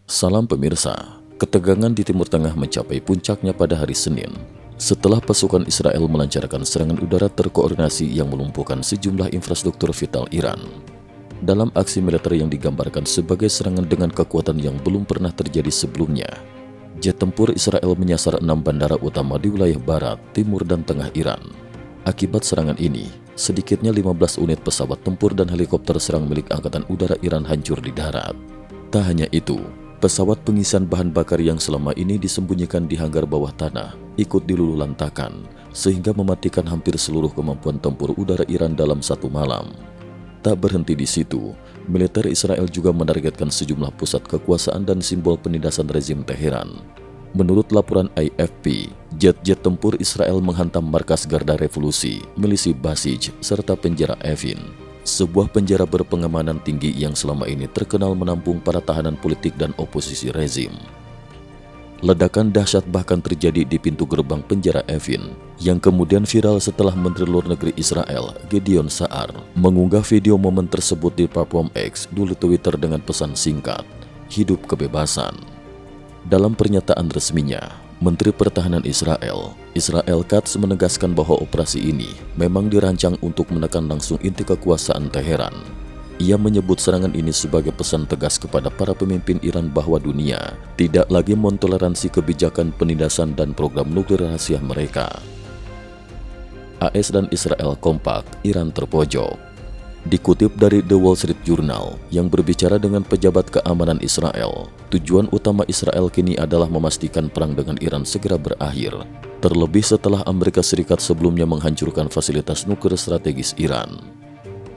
Salam pemirsa, ketegangan di Timur Tengah mencapai puncaknya pada hari Senin setelah pasukan Israel melancarkan serangan udara terkoordinasi yang melumpuhkan sejumlah infrastruktur vital Iran. Dalam aksi militer yang digambarkan sebagai serangan dengan kekuatan yang belum pernah terjadi sebelumnya, jet tempur Israel menyasar 6 bandara utama di wilayah barat, timur, dan tengah Iran. Akibat serangan ini, sedikitnya 15 unit pesawat tempur dan helikopter serang milik Angkatan Udara Iran hancur di darat. Tak hanya itu, pesawat pengisian bahan bakar yang selama ini disembunyikan di hanggar bawah tanah ikut diluluhlantakkan, sehingga mematikan hampir seluruh kemampuan tempur udara Iran dalam satu malam. Tak berhenti di situ, militer Israel juga menargetkan sejumlah pusat kekuasaan dan simbol penindasan rezim Teheran. Menurut laporan AFP, jet-jet tempur Israel menghantam markas Garda Revolusi, milisi Basij, serta penjara Evin, sebuah penjara berpengamanan tinggi yang selama ini terkenal menampung para tahanan politik dan oposisi rezim. Ledakan dahsyat bahkan terjadi di pintu gerbang penjara Evin, yang kemudian viral setelah Menteri Luar Negeri Israel, Gideon Sa'ar, mengunggah video momen tersebut di platform X, dulu Twitter, dengan pesan singkat, "Hidup kebebasan." Dalam pernyataan resminya, Menteri Pertahanan Israel, Israel Katz, menegaskan bahwa operasi ini memang dirancang untuk menekan langsung inti kekuasaan Teheran. Ia menyebut serangan ini sebagai pesan tegas kepada para pemimpin Iran bahwa dunia tidak lagi mentoleransi kebijakan penindasan dan program nuklir rahasia mereka. AS dan Israel kompak, Iran terpojok. Dikutip dari The Wall Street Journal yang berbicara dengan pejabat keamanan Israel, tujuan utama Israel kini adalah memastikan perang dengan Iran segera berakhir, terlebih setelah Amerika Serikat sebelumnya menghancurkan fasilitas nuklir strategis Iran.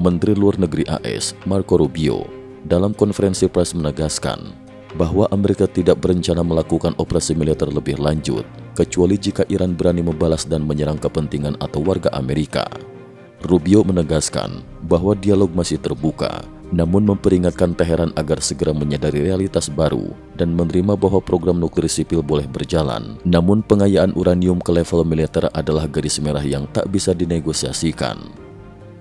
Menteri Luar Negeri AS, Marco Rubio, dalam konferensi pers menegaskan bahwa Amerika tidak berencana melakukan operasi militer lebih lanjut, kecuali jika Iran berani membalas dan menyerang kepentingan atau warga Amerika. Rubio menegaskan bahwa dialog masih terbuka, namun memperingatkan Teheran agar segera menyadari realitas baru dan menerima bahwa program nuklir sipil boleh berjalan, namun pengayaan uranium ke level militer adalah garis merah yang tak bisa dinegosiasikan.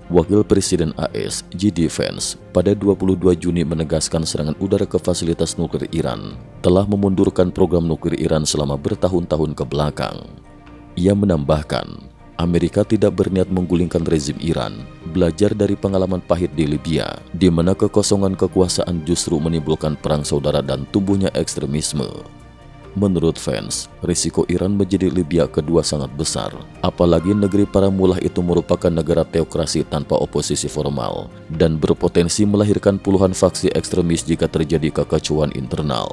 Wakil Presiden AS, J.D. Vance, pada 22 Juni menegaskan serangan udara ke fasilitas nuklir Iran telah memundurkan program nuklir Iran selama bertahun-tahun ke belakang. Ia menambahkan, Amerika tidak berniat menggulingkan rezim Iran, belajar dari pengalaman pahit di Libya, di mana kekosongan kekuasaan justru menimbulkan perang saudara dan tumbuhnya ekstremisme. Menurut Vance, risiko Iran menjadi Libya kedua sangat besar, apalagi negeri para mullah itu merupakan negara teokrasi tanpa oposisi formal, dan berpotensi melahirkan puluhan faksi ekstremis jika terjadi kekacauan internal.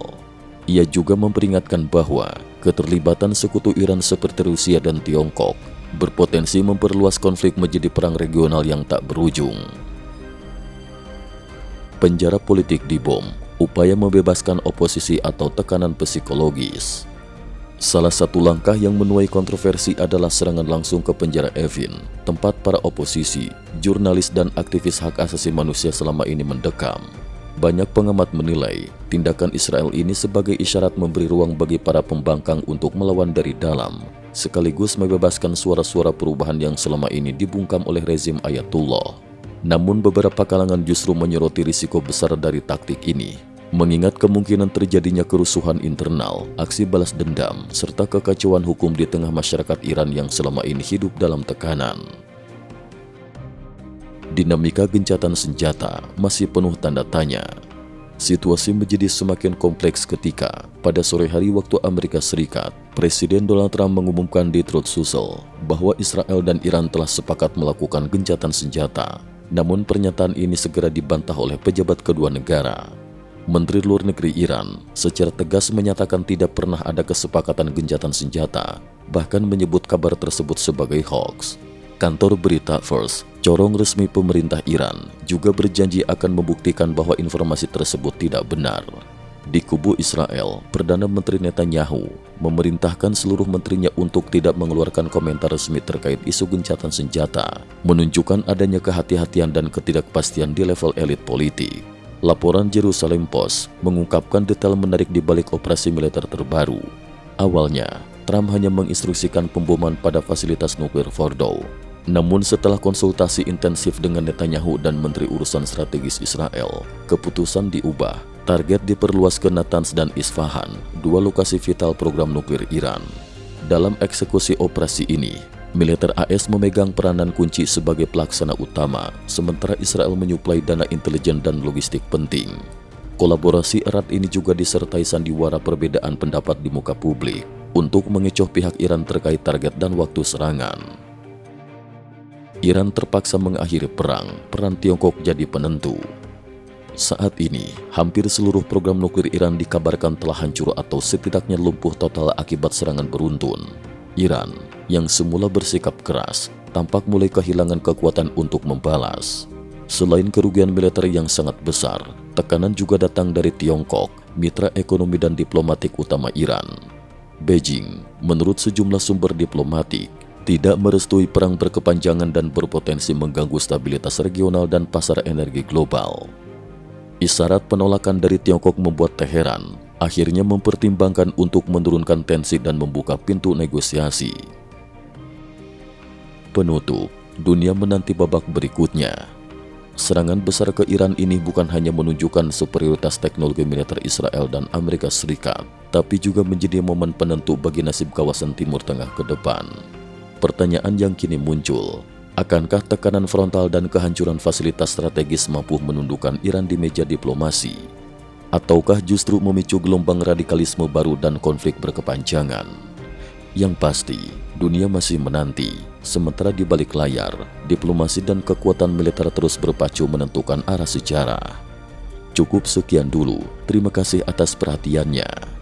Ia juga memperingatkan bahwa keterlibatan sekutu Iran seperti Rusia dan Tiongkok berpotensi memperluas konflik menjadi perang regional yang tak berujung. Penjara politik dibom, upaya membebaskan oposisi atau tekanan psikologis. Salah satu langkah yang menuai kontroversi adalah serangan langsung ke penjara Evin, tempat para oposisi, jurnalis, dan aktivis hak asasi manusia selama ini mendekam. Banyak pengamat menilai tindakan Israel ini sebagai isyarat memberi ruang bagi para pembangkang untuk melawan dari dalam, sekaligus membebaskan suara-suara perubahan yang selama ini dibungkam oleh rezim Ayatullah. Namun beberapa kalangan justru menyoroti risiko besar dari taktik ini, mengingat kemungkinan terjadinya kerusuhan internal, aksi balas dendam, serta kekacauan hukum di tengah masyarakat Iran yang selama ini hidup dalam tekanan. Dinamika gencatan senjata masih penuh tanda tanya. Situasi menjadi semakin kompleks ketika pada sore hari waktu Amerika Serikat, Presiden Donald Trump mengumumkan di Truth Social bahwa Israel dan Iran telah sepakat melakukan gencatan senjata. Namun pernyataan ini segera dibantah oleh pejabat kedua negara. Menteri Luar Negeri Iran secara tegas menyatakan tidak pernah ada kesepakatan gencatan senjata, bahkan menyebut kabar tersebut sebagai hoax. Kantor berita Fars, corong resmi pemerintah Iran, juga berjanji akan membuktikan bahwa informasi tersebut tidak benar. Di kubu Israel, Perdana Menteri Netanyahu memerintahkan seluruh menterinya untuk tidak mengeluarkan komentar resmi terkait isu gencatan senjata, menunjukkan adanya kehati-hatian dan ketidakpastian di level elit politik. Laporan Jerusalem Post mengungkapkan detail menarik di balik operasi militer terbaru. Awalnya, Trump hanya menginstruksikan pemboman pada fasilitas nuklir Fordow. Namun setelah konsultasi intensif dengan Netanyahu dan Menteri Urusan Strategis Israel, keputusan diubah Target diperluas ke Natanz dan Isfahan, dua lokasi vital program nuklir Iran. Dalam eksekusi operasi ini, militer AS memegang peranan kunci sebagai pelaksana utama, sementara Israel menyuplai dana intelijen dan logistik penting. Kolaborasi erat ini juga disertai sandiwara perbedaan pendapat di muka publik untuk mengecoh pihak Iran terkait target dan waktu serangan. Iran terpaksa mengakhiri perang, peran Tiongkok jadi penentu. Saat ini, hampir seluruh program nuklir Iran dikabarkan telah hancur atau setidaknya lumpuh total akibat serangan beruntun. Iran, yang semula bersikap keras, tampak mulai kehilangan kekuatan untuk membalas. Selain kerugian militer yang sangat besar, tekanan juga datang dari Tiongkok, mitra ekonomi dan diplomatik utama Iran. Beijing, menurut sejumlah sumber diplomatik, tidak merestui perang berkepanjangan dan berpotensi mengganggu stabilitas regional dan pasar energi global. Isyarat penolakan dari Tiongkok membuat Teheran akhirnya mempertimbangkan untuk menurunkan tensi dan membuka pintu negosiasi. Penutup, dunia menanti babak berikutnya. Serangan besar ke Iran ini bukan hanya menunjukkan superioritas teknologi militer Israel dan Amerika Serikat, tapi juga menjadi momen penentu bagi nasib kawasan Timur Tengah ke depan. Pertanyaan yang kini muncul, akankah tekanan frontal dan kehancuran fasilitas strategis mampu menundukkan Iran di meja diplomasi? Ataukah justru memicu gelombang radikalisme baru dan konflik berkepanjangan? Yang pasti, dunia masih menanti, sementara di balik layar, diplomasi dan kekuatan militer terus berpacu menentukan arah sejarah. Cukup sekian dulu, terima kasih atas perhatiannya.